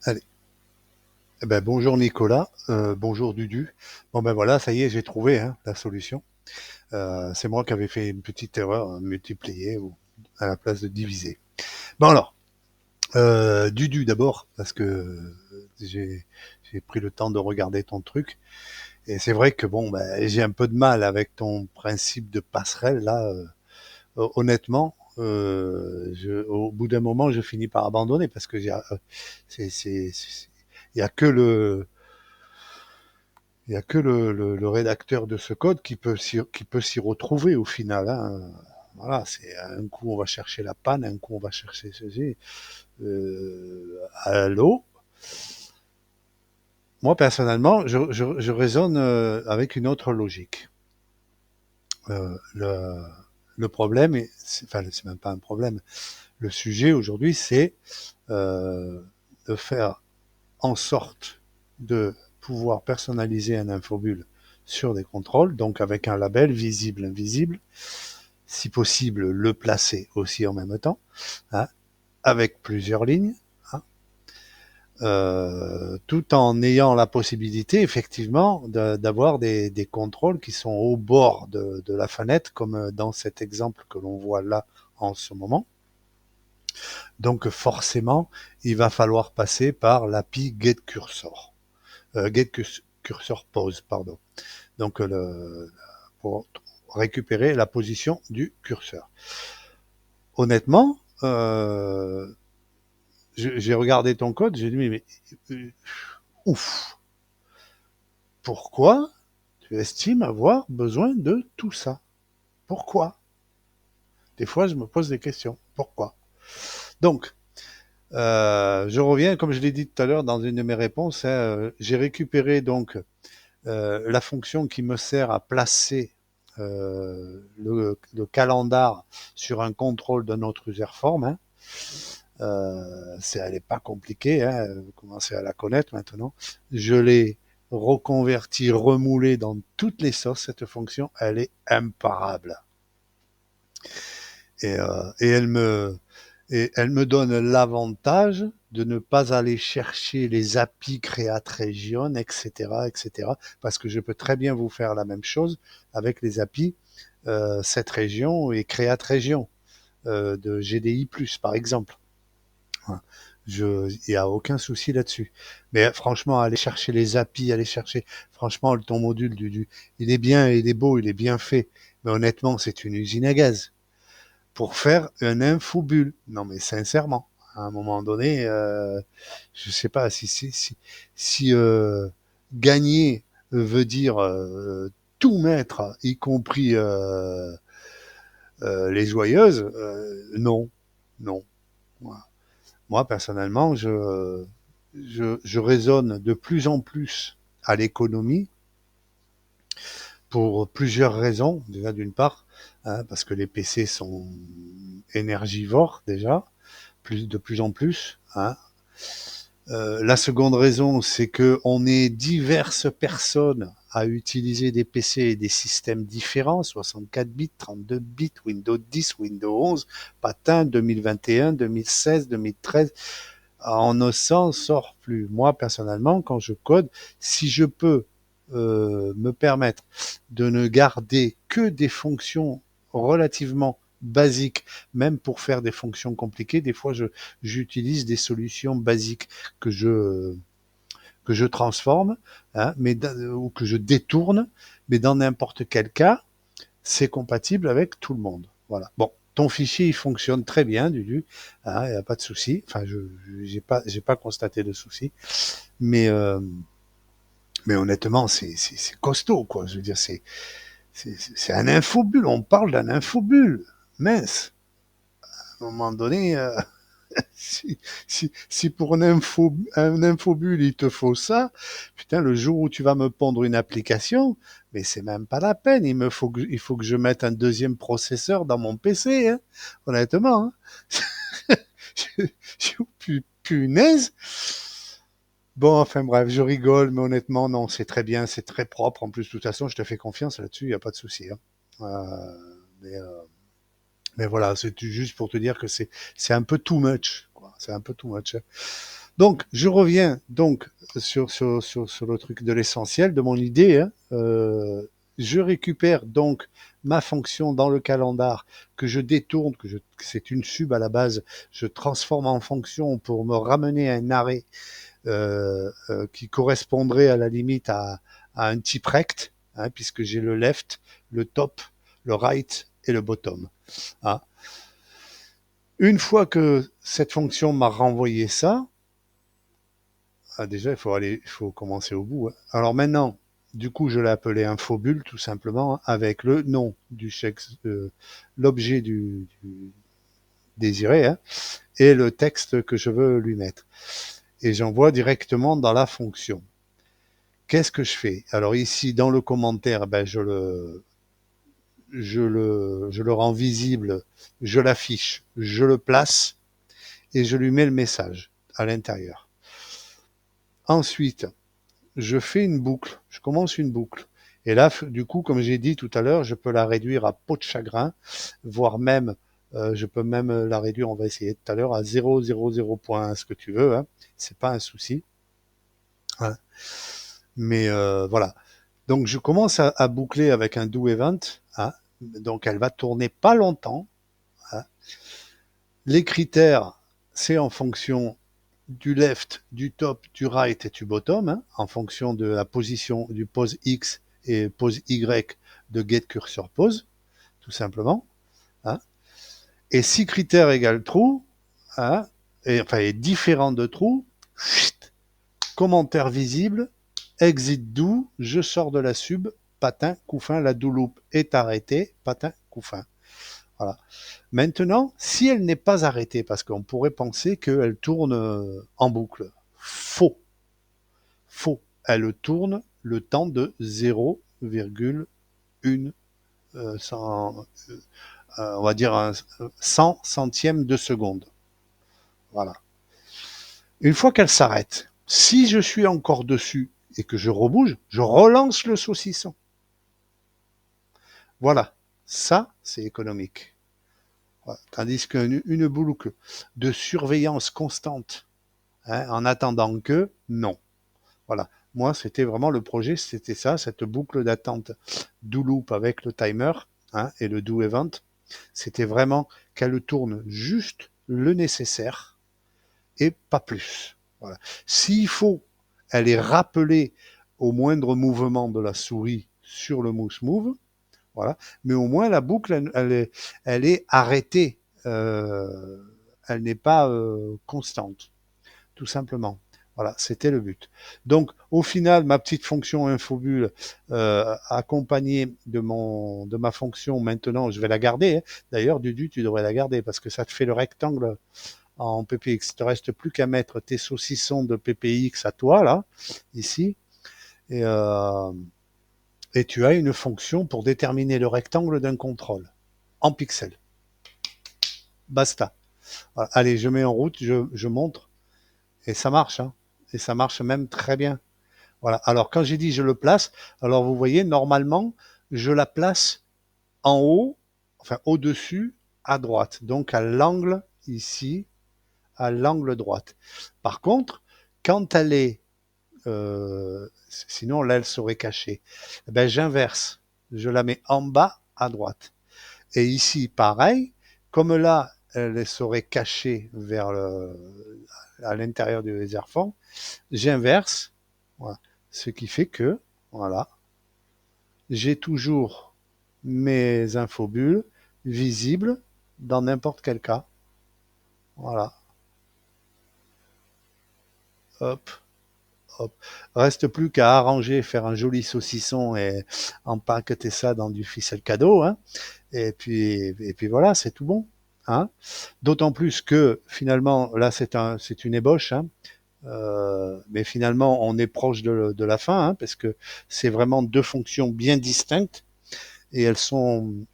Allez. Eh ben, bonjour Nicolas, bonjour Dudu. Bon ben voilà, ça y est, j'ai trouvé hein, la solution. C'est moi qui avais fait une petite erreur, multiplier ou à la place de diviser. Bon alors, Dudu d'abord, parce que j'ai j'ai pris le temps de regarder ton truc. Et c'est vrai que bon, ben, j'ai un peu de mal avec ton principe de passerelle là. Honnêtement, au bout d'un moment, je finis par abandonner parce que il y a que le rédacteur de ce code qui peut s'y retrouver au final. Hein. Voilà, c'est un coup on va chercher la panne, un coup on va chercher ceci. Allô. Moi personnellement, je raisonne avec une autre logique. Le problème, enfin c'est même pas un problème. Le sujet aujourd'hui, c'est euh, de faire en sorte de pouvoir personnaliser un infobulle sur des contrôles, donc avec un label visible, invisible, si possible le placer aussi en même temps, hein, avec plusieurs lignes, hein, tout en ayant la possibilité effectivement d'avoir des contrôles qui sont au bord de la fenêtre, comme dans cet exemple que l'on voit là en ce moment. Donc forcément, il va falloir passer par l'API getCursor. GetCursor pose, pardon. Donc pour récupérer la position du curseur. Honnêtement, j'ai regardé ton code, j'ai dit mais ouf, pourquoi tu estimes avoir besoin de tout ça? Pourquoi? Des fois, je me pose des questions. Pourquoi? Donc, je reviens, comme je l'ai dit tout à l'heure dans une de mes réponses, hein, j'ai récupéré donc la fonction qui me sert à placer le calendar sur un contrôle de notre user form. Hein. Elle n'est pas compliquée, hein, vous commencez à la connaître maintenant. Je l'ai reconvertie, remoulée dans toutes les sauces, cette fonction, elle est imparable. Et, euh, et, elle, me, et elle me donne l'avantage de ne pas aller chercher les API Create Region, etc., etc., parce que je peux très bien vous faire la même chose avec les API cette région et Create Region de GDI+, par exemple. Il n'y a aucun souci là-dessus. Mais franchement, aller chercher les API, aller chercher, franchement, ton module il est bien, il est beau, il est bien fait. Mais honnêtement, c'est une usine à gaz pour faire un infobulle. Non, mais sincèrement, à un moment donné, je sais pas si gagner veut dire tout mettre, y compris les joyeuses. Non, non. Voilà. Moi, personnellement, je raisonne de plus en plus à l'économie pour plusieurs raisons. Déjà, d'une part, hein, parce que les PC sont énergivores déjà, de plus en plus. Hein. La seconde raison, c'est que on est diverses personnes à utiliser des PC et des systèmes différents, 64 bits, 32 bits, Windows 10, Windows 11, patin 2021, 2016, 2013. On ne s'en sort plus. Moi, personnellement, quand je code, si je peux me permettre de ne garder que des fonctions relativement basiques, même pour faire des fonctions compliquées, des fois j'utilise des solutions basiques que je transforme, hein, ou que je détourne, mais dans n'importe quel cas, c'est compatible avec tout le monde. Voilà. Bon, ton fichier il fonctionne très bien, Dudu, hein, il n'y a pas de souci. Enfin, je j'ai pas constaté de souci, mais euh, mais honnêtement, c'est costaud, quoi. Je veux dire, c'est un infobule. On parle d'un infobule. Mince. À un moment donné, si pour un infobule il te faut ça, putain, le jour où tu vas me pondre une application, mais c'est même pas la peine. Il faut que je mette un deuxième processeur dans mon PC, hein, honnêtement. Hein. Punaise. Bon, enfin bref, je rigole, mais honnêtement, non, c'est très bien, c'est très propre. En plus, de toute façon, je te fais confiance là-dessus, il n'y a pas de souci. Hein. Mais, euh, mais voilà, c'est juste pour te dire que c'est un peu too much. Quoi. C'est un peu too much. Hein. Donc, je reviens donc sur le truc de l'essentiel de mon idée. Hein. Je récupère donc ma fonction dans le calendar que je détourne, que c'est une sub à la base, je transforme en fonction pour me ramener à un arrêt qui correspondrait à la limite à un type rect, hein, puisque j'ai le left, le top, le right et le bottom. Hein. Une fois que cette fonction m'a renvoyé ça, déjà il faut commencer au bout. Hein. Alors maintenant, du coup, je l'ai appelé infobule tout simplement avec le nom du chèque, l'objet du désiré hein, et le texte que je veux lui mettre. Et j'envoie directement dans la fonction. Qu'est-ce que je fais? Alors ici, dans le commentaire, ben, je le rends visible, je l'affiche, je le place et je lui mets le message à l'intérieur. Ensuite, je fais une boucle, je commence une boucle. Et là, du coup, comme j'ai dit tout à l'heure, je peux la réduire à peau de chagrin, voire même, je peux même la réduire, on va essayer tout à l'heure, à 0,00 ce que tu veux, hein. C'est pas un souci. Hein. Mais voilà. Donc je commence à boucler avec un do event. Hein. Donc elle va tourner pas longtemps. Hein. Les critères, c'est en fonction du left, du top, du right et du bottom, hein, en fonction de la position du pose X et pose Y de get cursor pose, tout simplement. Hein. Et si critères égale true, hein, et différent de true, commentaire visible, exit do, je sors de la sub, patin, coup fin, la do loop est arrêtée, patin, coup fin. Voilà. Maintenant, si elle n'est pas arrêtée, parce qu'on pourrait penser qu'elle tourne en boucle, faux. Faux. Elle tourne le temps de 0,1, on va dire un 100 centième de seconde. Voilà. Une fois qu'elle s'arrête, si je suis encore dessus et que je rebouge, je relance le saucisson. Voilà. Ça, c'est économique. Voilà. Tandis qu'une boucle de surveillance constante, hein, en attendant que, non. Voilà. Moi, c'était vraiment le projet, c'était ça, cette boucle d'attente do loop avec le timer hein, et le do event. C'était vraiment qu'elle tourne juste le nécessaire et pas plus. Voilà. S'il faut, elle est rappelée au moindre mouvement de la souris sur le mouse move. Voilà. Mais au moins, la boucle, elle est arrêtée. Elle n'est pas constante, tout simplement. Voilà, c'était le but. Donc, au final, ma petite fonction infobule accompagnée de ma fonction, maintenant, je vais la garder. Hein. D'ailleurs, Dudu, tu devrais la garder parce que ça te fait le rectangle en PPX. Il te reste plus qu'à mettre tes saucissons de PPX à toi, là, ici. Et, euh, et tu as une fonction pour déterminer le rectangle d'un contrôle en pixels. Basta. Voilà. Allez, je mets en route, je montre. Et ça marche. Hein. Et ça marche même très bien. Voilà. Alors, quand j'ai dit je le place, alors vous voyez, normalement, je la place en haut, enfin au-dessus, à droite. Donc, à l'angle ici, à l'angle droite. Par contre, quand elle est, sinon là, elle serait cachée, eh ben, j'inverse. Je la mets en bas, à droite. Et ici, pareil, comme là, elle serait cachée à l'intérieur du réservoir, j'inverse. Voilà. Ce qui fait que, voilà, j'ai toujours mes infobules visibles dans n'importe quel cas. Voilà. Hop, hop. Reste plus qu'à arranger, faire un joli saucisson et empaqueter ça dans du ficelle cadeau. Hein. Et puis voilà, c'est tout bon. Hein. D'autant plus que finalement, là, c'est une ébauche. Hein. Mais finalement, on est proche de la fin, hein, parce que c'est vraiment deux fonctions bien distinctes et elles sont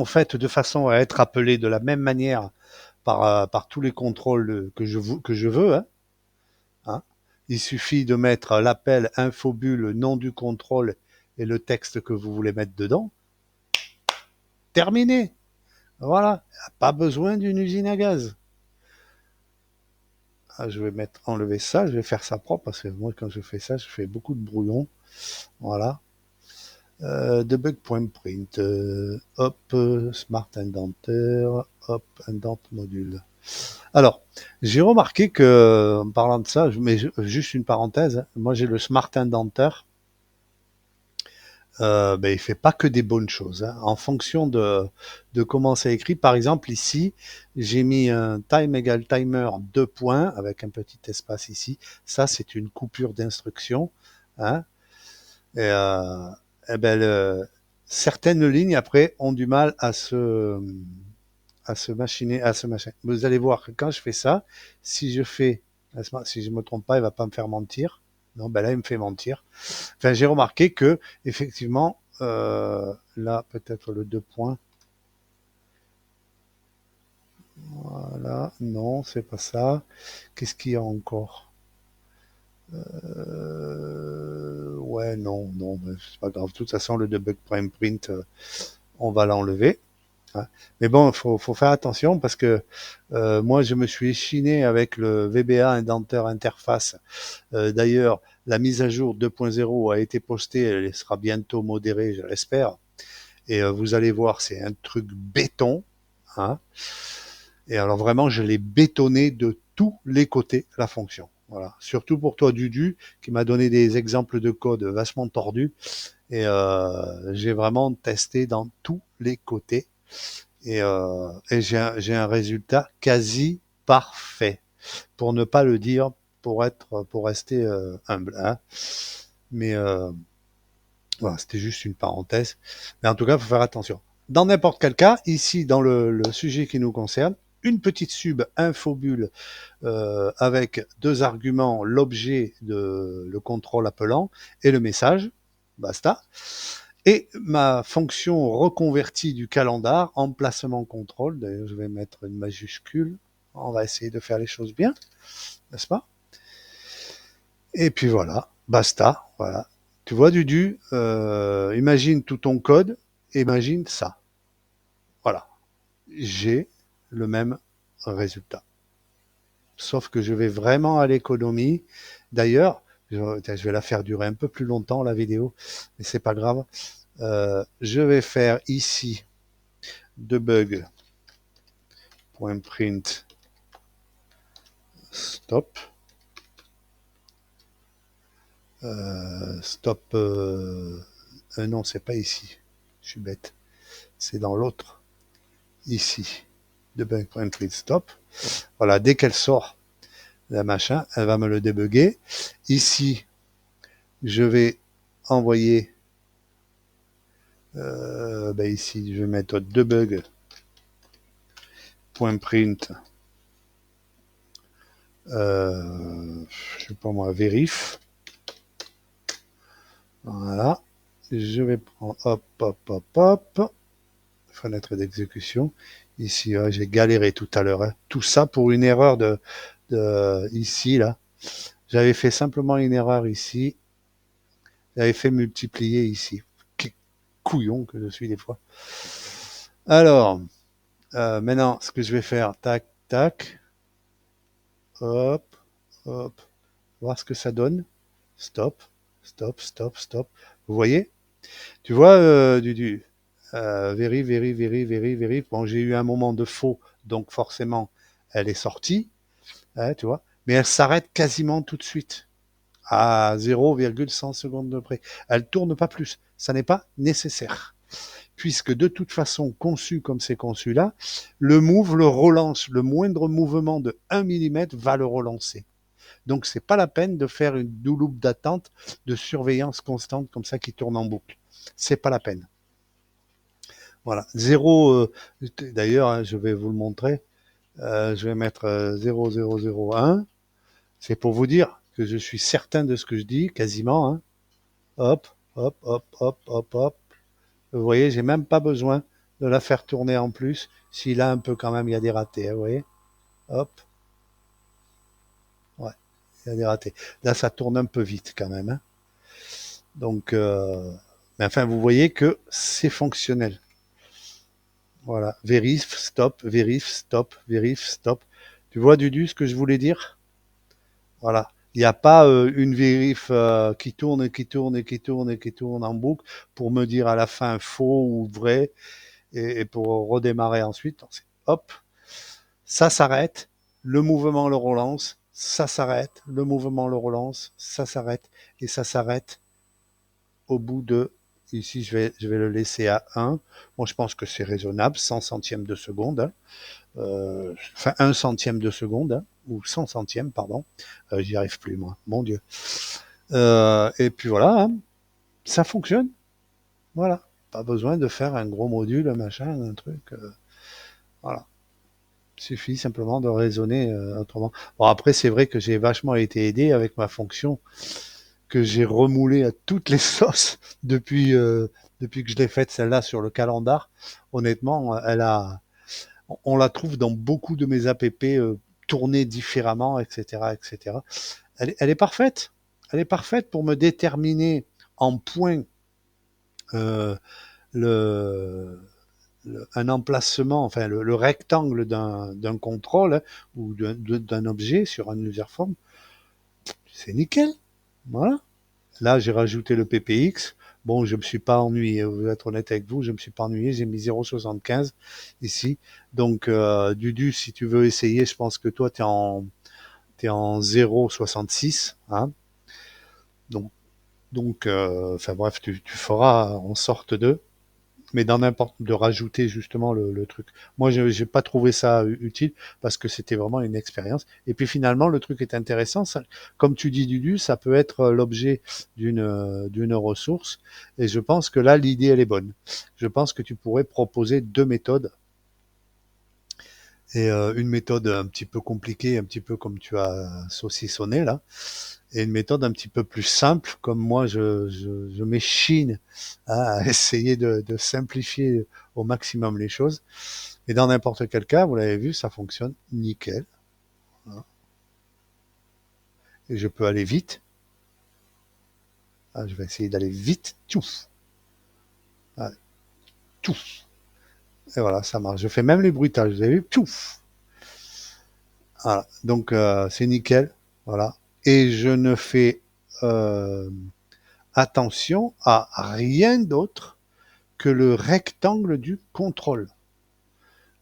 faites de façon à être appelées de la même manière par tous les contrôles que je veux. Hein, hein. Il suffit de mettre l'appel infobule, nom du contrôle et le texte que vous voulez mettre dedans. Terminé. Voilà. Pas besoin d'une usine à gaz. Ah, je vais enlever ça, je vais faire ça propre parce que moi quand je fais ça, je fais beaucoup de brouillon. Voilà. Debug.print, hop, Smart Indenter, hop, Indent module. Alors, j'ai remarqué que, en parlant de ça, je mets juste une parenthèse, hein, moi j'ai le Smart Indenter, ben, il fait pas que des bonnes choses, hein. En fonction de comment c'est écrit, par exemple ici, j'ai mis un time égale timer 2 points avec un petit espace ici. Ça, c'est une coupure d'instruction, hein. Et, eh ben, certaines lignes après ont du mal à se machiner, à se machin. Vous allez voir que quand je fais ça, si je me trompe pas, il va pas me faire mentir. Non, ben là, il me fait mentir. Enfin, j'ai remarqué que, effectivement, là, peut-être le 2 points. Voilà, non, c'est pas ça. Qu'est-ce qu'il y a encore? Ouais, non, non, ben, c'est pas grave. De toute façon, le debug prime print, on va l'enlever, hein. Mais bon, faut faire attention parce que moi, je me suis échiné avec le VBA Indenteur Interface. D'ailleurs, la mise à jour 2.0 a été postée, elle sera bientôt modérée, je l'espère. Et vous allez voir, c'est un truc béton, hein. Et alors vraiment, je l'ai bétonné de tous les côtés, la fonction. Voilà. Surtout pour toi, Dudu, qui m'a donné des exemples de code vachement tordus. Et j'ai vraiment testé dans tous les côtés. Et j'ai un résultat quasi parfait. Pour ne pas le dire, pour rester humble, hein. Mais voilà, c'était juste une parenthèse. Mais en tout cas, il faut faire attention. Dans n'importe quel cas, ici, dans le sujet qui nous concerne, une petite sub infobule avec deux arguments, l'objet de le contrôle appelant et le message, basta. Et ma fonction reconvertie du calendar, emplacement contrôle, d'ailleurs je vais mettre une majuscule, on va essayer de faire les choses bien, n'est-ce pas? Et puis voilà, basta, voilà. Tu vois Dudu, imagine tout ton code, imagine ça. Voilà, j'ai le même résultat. Sauf que je vais vraiment à l'économie. D'ailleurs, je vais la faire durer un peu plus longtemps la vidéo, mais c'est pas grave. Je vais faire ici debug.print stop. Stop. Non, c'est pas ici. Je suis bête. C'est dans l'autre. Ici. Debug.print stop. Voilà, dès qu'elle sort la machin, elle va me le débugger. Ici, je vais envoyer. Ben ici, je vais mettre debug.print. Je sais pas moi, vérif. Voilà. Je vais prendre, hop, hop, hop, hop, fenêtre d'exécution. Ici, j'ai galéré tout à l'heure, hein. Tout ça pour une erreur de ici, là. J'avais fait simplement une erreur ici. J'avais fait multiplier ici. Quel couillon que je suis des fois. Alors, maintenant, ce que je vais faire, tac, tac, hop, hop, voir ce que ça donne. Stop, stop, stop, stop. Vous voyez? Tu vois, vérif. Bon, j'ai eu un moment de faux, donc forcément, elle est sortie, hein, tu vois. Mais elle s'arrête quasiment tout de suite, à 0,100 secondes de près. Elle tourne pas plus. Ça n'est pas nécessaire. Puisque de toute façon, conçu comme c'est conçu là, le move le relance. Le moindre mouvement de 1 mm va le relancer. Donc, c'est pas la peine de faire une loupe d'attente, de surveillance constante comme ça qui tourne en boucle. C'est pas la peine. Voilà, d'ailleurs, hein, je vais vous le montrer. Je vais mettre 0001. C'est pour vous dire que je suis certain de ce que je dis, quasiment, hein. Hop, hop, hop, hop, hop, hop. Vous voyez, j'ai même pas besoin de la faire tourner en plus. Si là, un peu quand même, il y a des ratés, hein, vous voyez. Hop, ouais, il y a des ratés. Là, ça tourne un peu vite quand même, hein. Donc, mais enfin, vous voyez que c'est fonctionnel. Voilà, vérif, stop, vérif, stop, vérif, stop. Tu vois, Dudu, ce que je voulais dire? Voilà. Il n'y a pas une vérif qui tourne et qui tourne et qui tourne et qui tourne en boucle pour me dire à la fin faux ou vrai et pour redémarrer ensuite. Hop, ça s'arrête, le mouvement le relance, ça s'arrête, le mouvement le relance, ça s'arrête et ça s'arrête au bout de, ici je vais le laisser à 1. Moi je pense que c'est raisonnable, 100 centièmes de seconde, hein. Enfin 1 centième de seconde, hein, ou 100 centièmes, pardon. J'y arrive plus moi, mon Dieu. Et puis voilà, hein, ça fonctionne, voilà. Pas besoin de faire un gros module, un machin, un truc. Voilà. Il suffit simplement de raisonner autrement. Bon, après, c'est vrai que j'ai vachement été aidé avec ma fonction que j'ai remoulée à toutes les sauces depuis que je l'ai faite, celle-là, sur le calendar. Honnêtement, on la trouve dans beaucoup de mes app tournée différemment, etc., etc. Elle est parfaite. Elle est parfaite pour me déterminer en point euh, le, un emplacement, enfin le rectangle d'un contrôle, hein, ou d'un objet sur un user form. C'est nickel. Voilà. Là, j'ai rajouté le PPX. Bon, je me suis pas ennuyé, vous être honnête avec vous, je me suis pas ennuyé, j'ai mis 0,75 ici. Donc, Dudu, si tu veux essayer, je pense que toi, t'es en 0,66, hein. Donc, enfin bref, tu feras en sorte de, mais dans n'importe, de rajouter justement le truc. Moi, je n'ai pas trouvé ça utile parce que c'était vraiment une expérience. Et puis finalement, le truc est intéressant. Ça, comme tu dis, Dudu, ça peut être l'objet d'une ressource. Et je pense que là, l'idée, elle est bonne. Je pense que tu pourrais proposer deux méthodes. Et une méthode un petit peu compliquée, un petit peu comme tu as saucissonné là, et une méthode un petit peu plus simple, comme moi je m'échine à essayer de simplifier au maximum les choses. Et dans n'importe quel cas, vous l'avez vu, ça fonctionne nickel. Voilà. Et je peux aller vite. Ah, je vais essayer d'aller vite. Tchouf. Ah, tchouf. Et voilà, ça marche. Je fais même les bruitages. Vous avez vu? Tchouf. Voilà. Donc c'est nickel. Voilà. Et je ne fais euh, attention à rien d'autre que le rectangle du contrôle.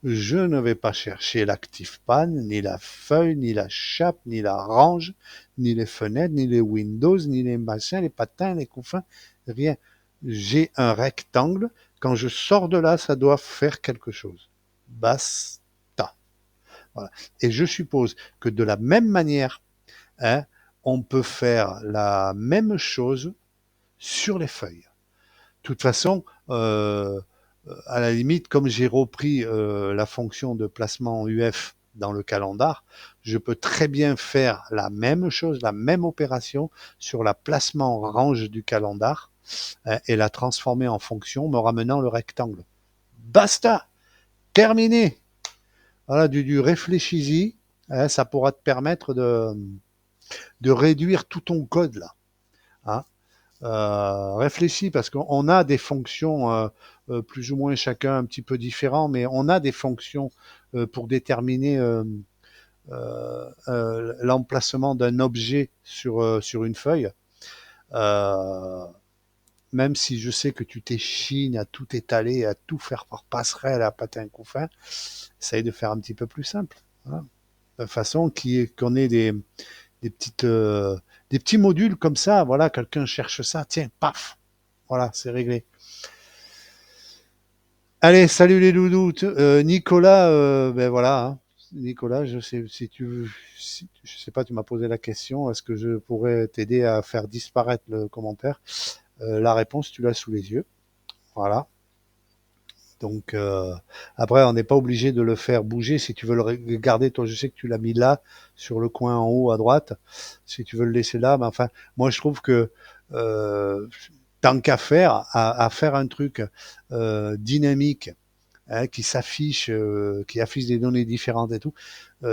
Je ne vais pas chercher l'active pan, ni la feuille, ni la chape, ni la range, ni les fenêtres, ni les Windows, ni les machins, les patins, les couffins, rien. J'ai un rectangle. Quand je sors de là, ça doit faire quelque chose. Basta. Voilà. Et je suppose que de la même manière, hein, on peut faire la même chose sur les feuilles. De toute façon, à la limite, comme j'ai repris la fonction de placement UF dans le calendar, je peux très bien faire la même chose, la même opération sur la placement range du calendar, hein, et la transformer en fonction, me ramenant le rectangle. Basta, terminé. Voilà, du réfléchis-y, hein, ça pourra te permettre de réduire tout ton code là. Hein. Réfléchis parce qu'on a des fonctions plus ou moins chacun un petit peu différents, mais on a des fonctions pour déterminer l'emplacement d'un objet sur une feuille. Euh, Même si je sais que tu t'échines à tout étaler, à tout faire par passerelle, à patin couffin, essaye de faire un petit peu plus simple. Hein, de façon qu'on ait petites, des petits modules comme ça. Voilà, quelqu'un cherche ça, tiens, paf, voilà, c'est réglé. Allez, salut les doudous. Nicolas, ben voilà, hein. Nicolas, je sais si tu, je sais pas, tu m'as posé la question. Est-ce que je pourrais t'aider à faire disparaître le commentaire? La réponse, tu l'as sous les yeux. Voilà. Donc après, on n'est pas obligé de le faire bouger. Si tu veux le garder, toi, je sais que tu l'as mis là, sur le coin en haut à droite. Si tu veux le laisser là, mais enfin, moi, je trouve que euh, tant qu'à faire, à faire un truc dynamique, hein, qui affiche des données différentes et tout,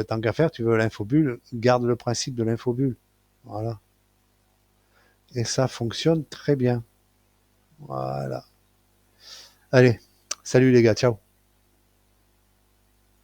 tant qu'à faire, tu veux l'infobulle, garde le principe de l'infobulle. Voilà. Et ça fonctionne très bien. Voilà. Allez, salut les gars, ciao.